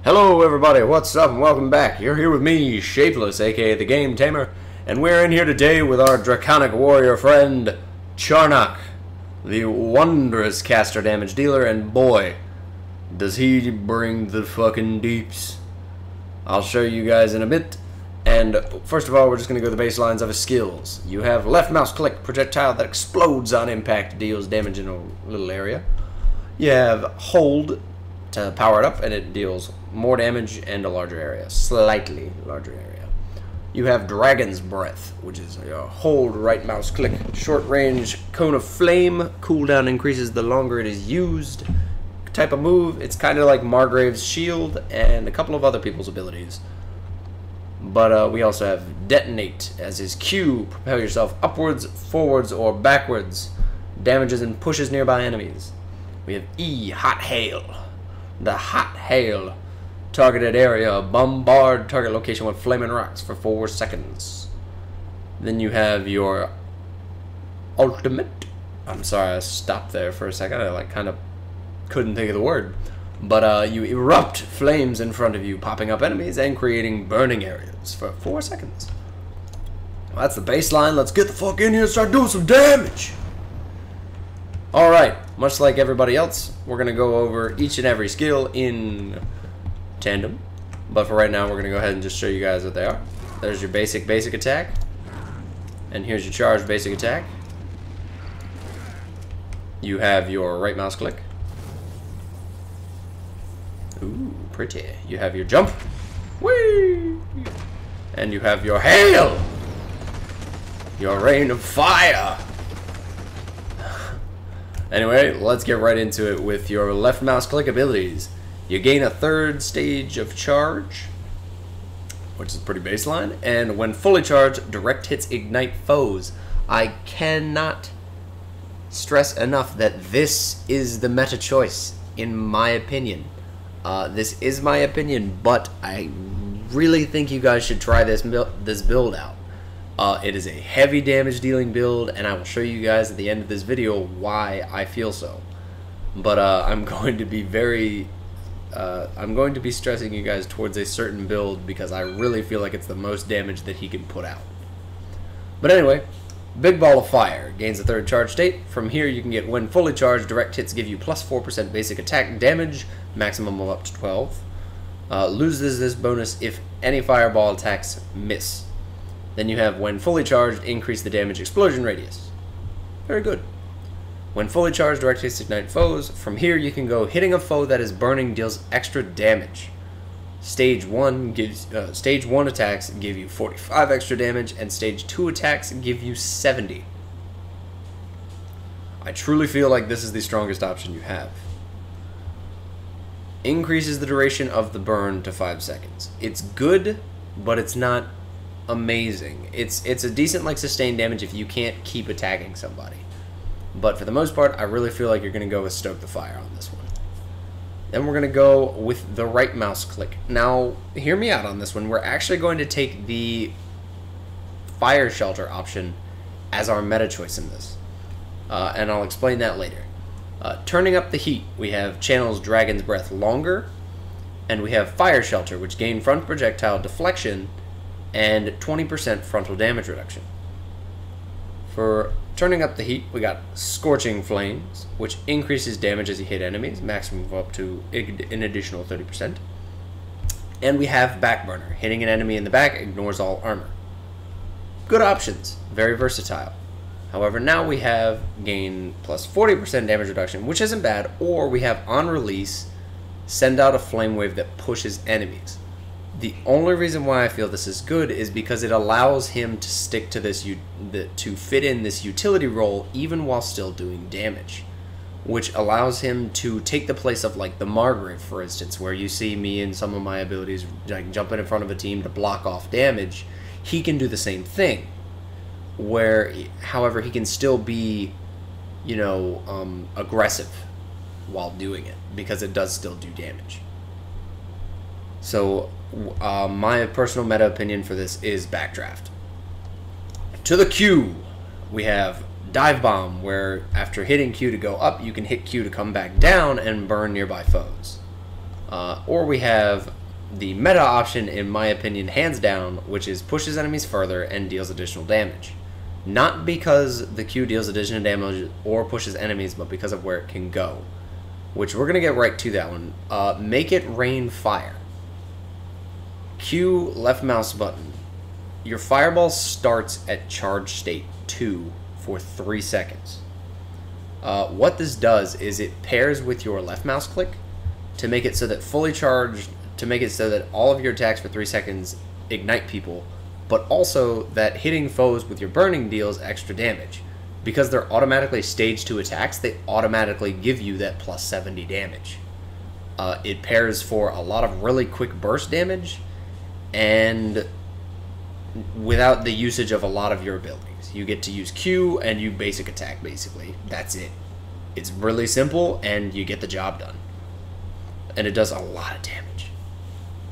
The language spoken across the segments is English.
Hello everybody, what's up and welcome back. You're here with me, Shapeless, aka the Game Tamer, and we're in here today with our draconic warrior friend, Charnok, the wondrous caster damage dealer, and boy, does he bring the fucking deeps. I'll show you guys in a bit, and first of all, we're just going to go the baselines of his skills. You have left mouse click, projectile that explodes on impact, deals damage in a little area. You have hold to power it up, and it deals more damage and a larger area, slightly larger area. You have Dragon's Breath, which is a hold right mouse click, short range cone of flame. Cooldown increases the longer it is used. Type of move, it's kind of like Margrave's shield and a couple of other people's abilities. But we also have Detonate as his Q. Propel yourself upwards, forwards, or backwards. Damages and pushes nearby enemies. We have E, Hot Hail. The Hot Hail. Targeted area. Bombard target location with flaming rocks for 4 seconds. Then you have your ultimate. I'm sorry, I stopped there for a second. I kind of couldn't think of the word. But you erupt flames in front of you, popping up enemies and creating burning areas for 4 seconds. Well, that's the baseline. Let's get the fuck in here and start doing some damage. Alright, much like everybody else, we're going to go over each and every skill in tandem. But for right now, we're going to go ahead and just show you guys what they are. There's your basic attack. And here's your charged basic attack. You have your right mouse click. Ooh, pretty. You have your jump. Whee! And you have your hail. Your rain of fire. Anyway, let's get right into it with your left mouse click abilities. You gain a 3rd stage of charge, which is pretty baseline, and when fully charged, direct hits ignite foes. I cannot stress enough that this is the meta choice, in my opinion. This is my opinion, but I really think you guys should try this build out. It is a heavy damage dealing build, and I will show you guys at the end of this video why I feel so. But I'm going to be stressing you guys towards a certain build because I really feel like it's the most damage that he can put out. But anyway, Big Ball of Fire gains a 3rd charge state. From here you can get when fully charged, direct hits give you plus 4% basic attack damage, maximum of up to 12. Loses this bonus if any fireball attacks miss. Then you have when fully charged, increase the damage explosion radius. Very good. When fully charged, direct hits ignite foes. From here you can go hitting a foe that is burning deals extra damage. Stage 1 attacks give you 45 extra damage, and stage 2 attacks give you 70. I truly feel like this is the strongest option you have. Increases the duration of the burn to 5 seconds. It's good, but it's not amazing. It's a decent like sustained damage if you can't keep attacking somebody. But for the most part, I really feel like you're going to go with Stoke the Fire on this one. Then we're going to go with the right mouse click. Now, hear me out on this one. We're actually going to take the Fire Shelter option as our meta choice in this. And I'll explain that later. Turning up the heat, we have channels Dragon's Breath longer, and we have Fire Shelter, which gain front projectile deflection and 20% frontal damage reduction. For turning up the heat, we got Scorching Flames, which increases damage as you hit enemies, maximum of up to an additional 30%. And we have Backburner. Hitting an enemy in the back ignores all armor. Good options. Very versatile. However, now we have gain plus 40% damage reduction, which isn't bad, or we have on release, send out a flame wave that pushes enemies. The only reason why I feel this is good is because it allows him to stick to this, to fit in this utility role even while still doing damage, which allows him to take the place of like the Margrave, for instance, where you see me and some of my abilities like jumping in front of a team to block off damage. He can do the same thing, where, however, he can still be, you know, aggressive while doing it because it does still do damage. So my personal meta opinion for this is Backdraft. To the Q, we have Dive Bomb, where after hitting Q to go up, you can hit Q to come back down and burn nearby foes. Or we have the meta option, in my opinion, hands down, which is pushes enemies further and deals additional damage. Not because the Q deals additional damage or pushes enemies, but because of where it can go. Which we're going to get right to that one. Make it rain fire. Q left mouse button. Your fireball starts at charge state 2 for 3 seconds. What this does is it pairs with your left mouse click to make it so that fully charged, to make it so that all of your attacks for 3 seconds ignite people, but also that hitting foes with your burning deals extra damage. Because they're automatically stage 2 attacks, they automatically give you that plus 70 damage. It pairs for a lot of really quick burst damage, and without the usage of a lot of your abilities. You get to use Q and you basic attack, basically. That's it. It's really simple, and you get the job done. And it does a lot of damage.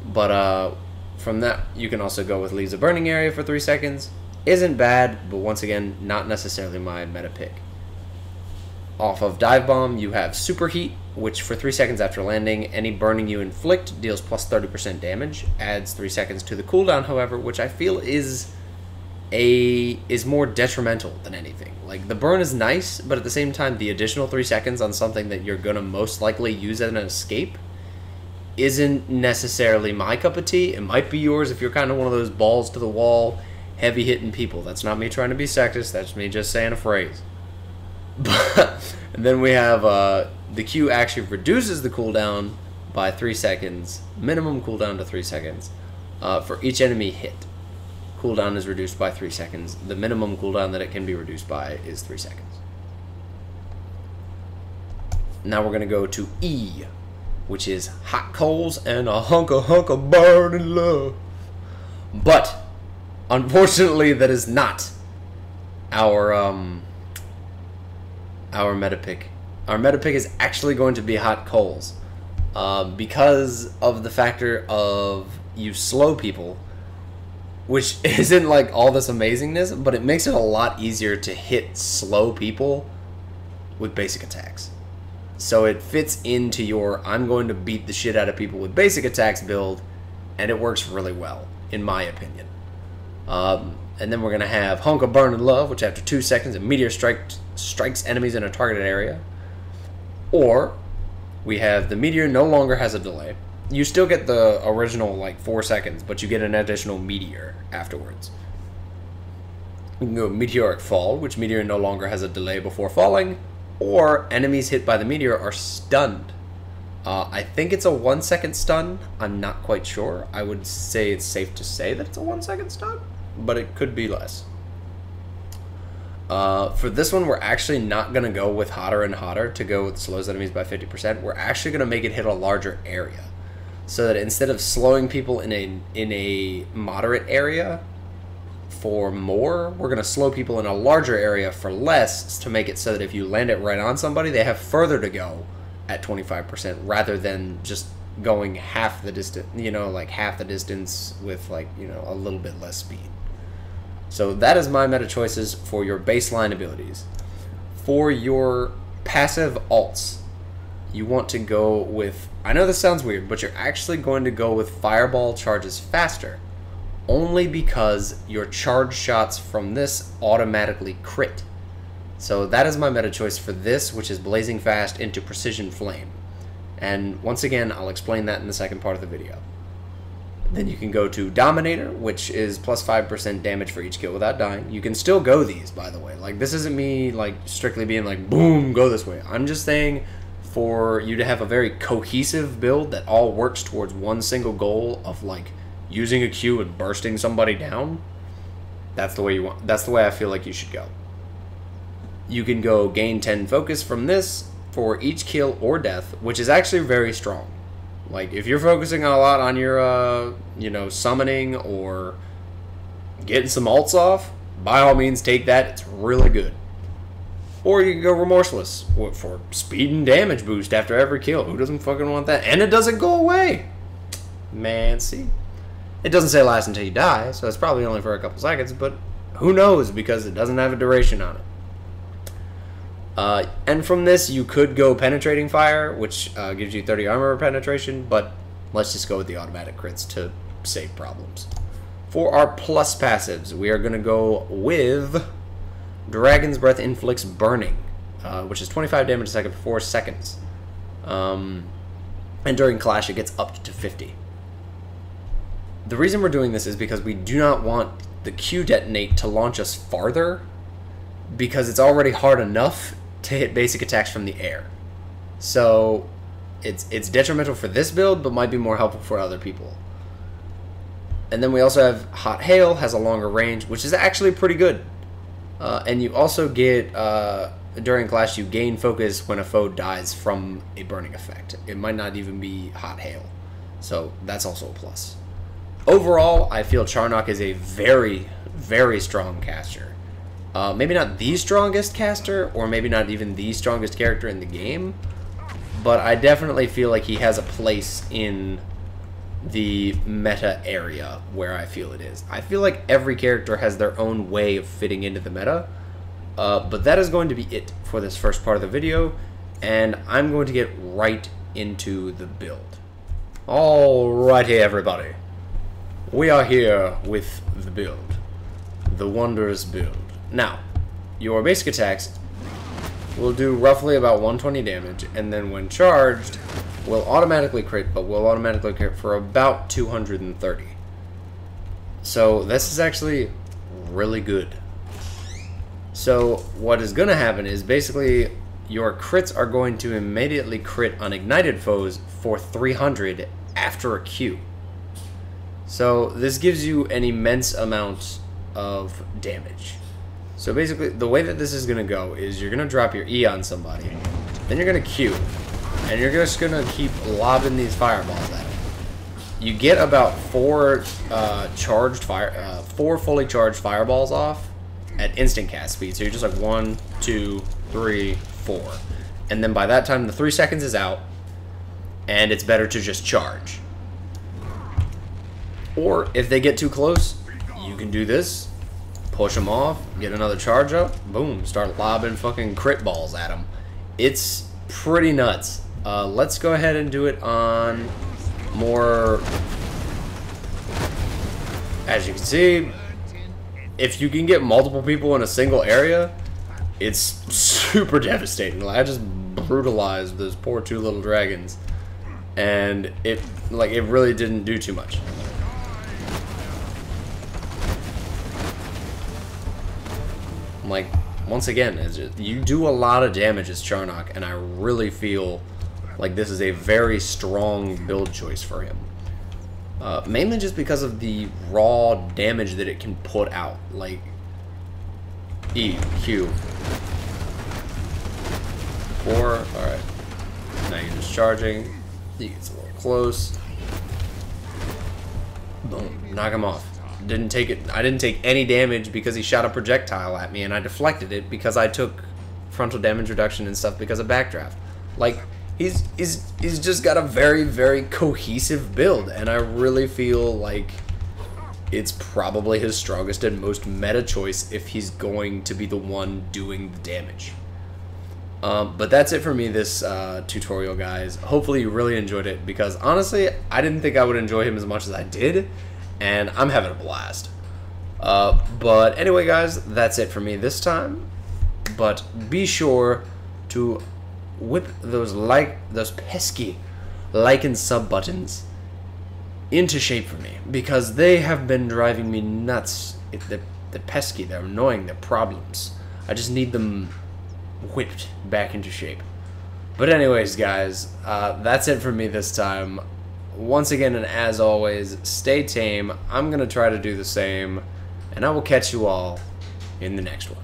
But from that, you can also go with leaves a burning area for 3 seconds. Isn't bad, but once again, not necessarily my meta pick. Off of Dive Bomb, you have Superheat, which for 3 seconds after landing, any burning you inflict deals plus 30% damage. Adds 3 seconds to the cooldown, however, which I feel is more detrimental than anything. Like, the burn is nice, but at the same time, the additional 3 seconds on something that you're gonna most likely use as an escape isn't necessarily my cup of tea. It might be yours if you're kind of one of those balls to the wall, heavy hitting people. That's not me trying to be sexist, that's me just saying a phrase. But and then we have the Q actually reduces the cooldown by 3 seconds, minimum cooldown to 3 seconds, for each enemy hit. Cooldown is reduced by 3 seconds. The minimum cooldown that it can be reduced by is 3 seconds. Now we're going to go to E, which is hot coals and a hunk of burning love. But unfortunately, that is not our meta pick. Our meta pick is actually going to be hot coals, because of the factor of you slow people, which isn't like all this amazingness, but it makes it a lot easier to hit slow people with basic attacks. So it fits into your I'm going to beat the shit out of people with basic attacks build, and it works really well, in my opinion. And then we're going to have Hunk of Burning Love, which after 2 seconds, a meteor strikes enemies in a targeted area. Or we have the meteor no longer has a delay. You still get the original like 4 seconds, but you get an additional meteor afterwards. We can go Meteoric Fall, which meteor no longer has a delay before falling. Or enemies hit by the meteor are stunned. I think it's a 1 second stun. I'm not quite sure. I would say it's safe to say that it's a 1 second stun, but it could be less. For this one, we're actually not going to go with hotter and hotter to go with slows enemies by 50%. We're actually going to make it hit a larger area, so that instead of slowing people in a moderate area for more, we're going to slow people in a larger area for less, to make it so that if you land it right on somebody, they have further to go at 25%, rather than just going half the distance, like half the distance with like, a little bit less speed. So that is my meta choices for your baseline abilities. For your passive alts, you want to go with, I know this sounds weird, but you're actually going to go with Fireball charges faster, only because your charge shots from this automatically crit. So that is my meta choice for this, which is Blazing Fast into Precision Flame. And once again, I'll explain that in the second part of the video. Then you can go to Dominator, which is plus 5% damage for each kill without dying. You can still go these, by the way. Like, this isn't me like strictly being like, boom, go this way. I'm just saying for you to have a very cohesive build that all works towards one single goal of like using a Q and bursting somebody down. That's the way you want. That's the way I feel like you should go. You can go gain 10 focus from this for each kill or death, which is actually very strong. Like, if you're focusing a lot on your, summoning or getting some alts off, by all means, take that. It's really good. Or you can go Remorseless for speed and damage boost after every kill. Who doesn't fucking want that? And it doesn't go away. Man, see? It doesn't say last until you die, so it's probably only for a couple seconds, but who knows, because it doesn't have a duration on it. And from this, you could go Penetrating Fire, which gives you 30 armor penetration, but let's just go with the automatic crits to save problems. For our plus passives, we are going to go with Dragon's Breath inflicts burning, which is 25 damage a second for 4 seconds. And during Clash, it gets up to 50. The reason we're doing this is because we do not want the Q detonate to launch us farther, because it's already hard enough to hit basic attacks from the air. So it's detrimental for this build, but might be more helpful for other people. And then we also have Hot Hail, has a longer range, which is actually pretty good. And you also get, during Clash, you gain focus when a foe dies from a burning effect. It might not even be Hot Hail. So that's also a plus. Overall, I feel Charnok is a very, very strong caster. Maybe not the strongest caster, or maybe not even the strongest character in the game, but I definitely feel like he has a place in the meta area where I feel it is. I feel like every character has their own way of fitting into the meta, but that is going to be it for this first part of the video, and I'm going to get right into the build. Alrighty, everybody. We are here with the build. The Wondrous build. Now, your basic attacks will do roughly about 120 damage, and then when charged, will automatically crit, but will automatically crit for about 230. So this is actually really good. So what is going to happen is basically your crits are going to immediately crit on ignited foes for 300 after a Q. So this gives you an immense amount of damage. So basically, the way that this is going to go is you're going to drop your E on somebody, then you're going to Q, and you're just going to keep lobbing these fireballs at them. You get about 4 fully charged fireballs off at instant cast speed. So you're just like 1, 2, 3, 4. And then by that time, the 3 seconds is out, and it's better to just charge. Or if they get too close, you can do this, push them off, get another charge up, boom, start lobbing fucking crit balls at them. It's pretty nuts. Let's go ahead and do it on more. As you can see, if you can get multiple people in a single area, it's super devastating. Like, I just brutalized those poor 2 little dragons, and it really didn't do too much. Like, once again, you do a lot of damage as Charnok, and I really feel like this is a very strong build choice for him. Mainly just because of the raw damage that it can put out. Like, E, Q, 4, alright. Now you're just charging. He gets a little close. Boom, knock him off. I didn't take any damage because he shot a projectile at me, and I deflected it because I took frontal damage reduction and stuff because of backdraft. Like, he's just got a very, very cohesive build, and I really feel like it's probably his strongest and most meta choice if he's going to be the one doing the damage. But that's it for me this tutorial, guys. Hopefully you really enjoyed it, because honestly, I didn't think I would enjoy him as much as I did, and I'm having a blast. But anyway, guys, that's it for me this time. But be sure to whip those pesky like and sub buttons into shape for me, because they have been driving me nuts. They're pesky, they're annoying, they're problems. I just need them whipped back into shape. But anyways, guys, that's it for me this time. Once again, and as always, stay tame. I'm gonna try to do the same, and I will catch you all in the next one.